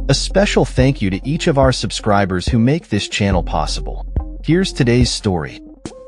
A special thank you to each of our subscribers who make this channel possible. Here's today's story.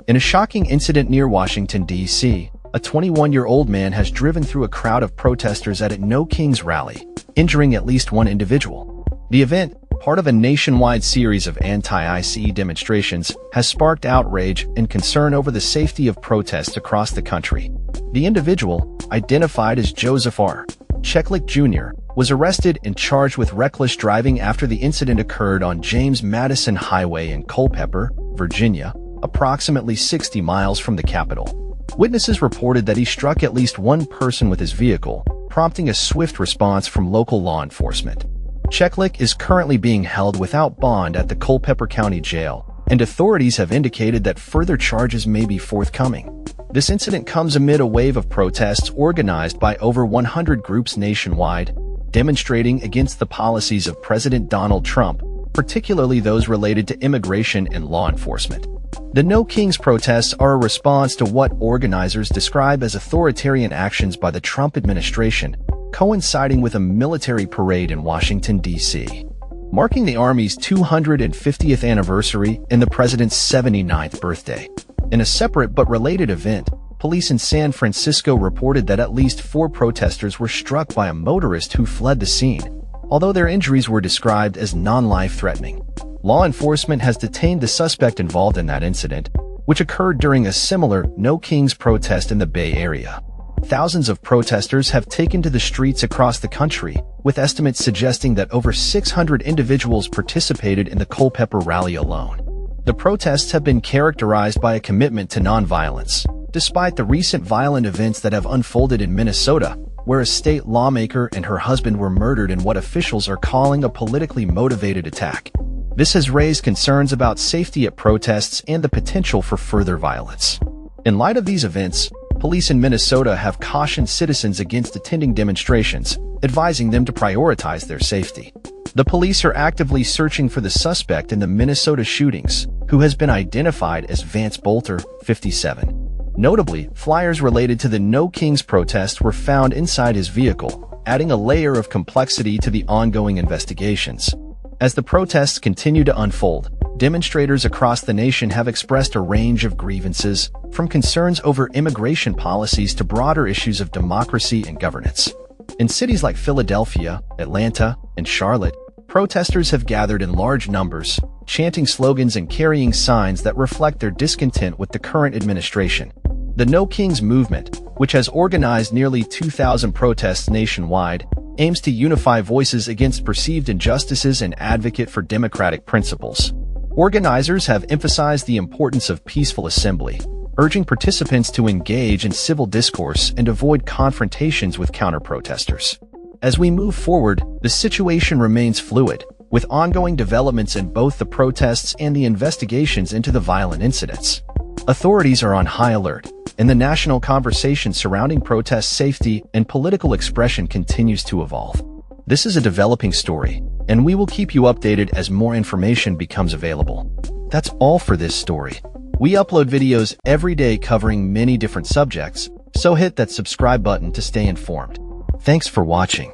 In a shocking incident near Washington, D.C., a 21-year-old man has driven through a crowd of protesters at a No Kings rally, injuring at least one individual. The event, part of a nationwide series of anti-ICE demonstrations, has sparked outrage and concern over the safety of protests across the country. The individual, identified as Joseph R. Cheklik Jr., was arrested and charged with reckless driving after the incident occurred on James Madison Highway in Culpeper, Virginia, approximately 60 miles from the Capitol. Witnesses reported that he struck at least one person with his vehicle, prompting a swift response from local law enforcement. Cheklik is currently being held without bond at the Culpeper County Jail, and authorities have indicated that further charges may be forthcoming. This incident comes amid a wave of protests organized by over 100 groups nationwide, demonstrating against the policies of President Donald Trump, particularly those related to immigration and law enforcement. The No Kings protests are a response to what organizers describe as authoritarian actions by the Trump administration, coinciding with a military parade in Washington, D.C., marking the Army's 250th anniversary and the president's 79th birthday. In a separate but related event, police in San Francisco reported that at least 4 protesters were struck by a motorist who fled the scene, although their injuries were described as non-life-threatening. Law enforcement has detained the suspect involved in that incident, which occurred during a similar No Kings protest in the Bay Area. Thousands of protesters have taken to the streets across the country, with estimates suggesting that over 600 individuals participated in the Culpeper rally alone. The protests have been characterized by a commitment to nonviolence, despite the recent violent events that have unfolded in Minnesota, where a state lawmaker and her husband were murdered in what officials are calling a politically motivated attack. This has raised concerns about safety at protests and the potential for further violence. In light of these events, police in Minnesota have cautioned citizens against attending demonstrations, advising them to prioritize their safety. The police are actively searching for the suspect in the Minnesota shootings, who has been identified as Vance Bolter, 57. Notably, flyers related to the No Kings protest were found inside his vehicle, adding a layer of complexity to the ongoing investigations. As the protests continue to unfold, demonstrators across the nation have expressed a range of grievances, from concerns over immigration policies to broader issues of democracy and governance. In cities like Philadelphia, Atlanta, and Charlotte, protesters have gathered in large numbers, chanting slogans and carrying signs that reflect their discontent with the current administration. The No Kings movement, which has organized nearly 2,000 protests nationwide, aims to unify voices against perceived injustices and advocate for democratic principles. Organizers have emphasized the importance of peaceful assembly, urging participants to engage in civil discourse and avoid confrontations with counter-protesters. As we move forward, the situation remains fluid, with ongoing developments in both the protests and the investigations into the violent incidents. Authorities are on high alert, and the national conversation surrounding protest safety and political expression continues to evolve. This is a developing story, and we will keep you updated as more information becomes available. That's all for this story. We upload videos every day covering many different subjects, so hit that subscribe button to stay informed. Thanks for watching.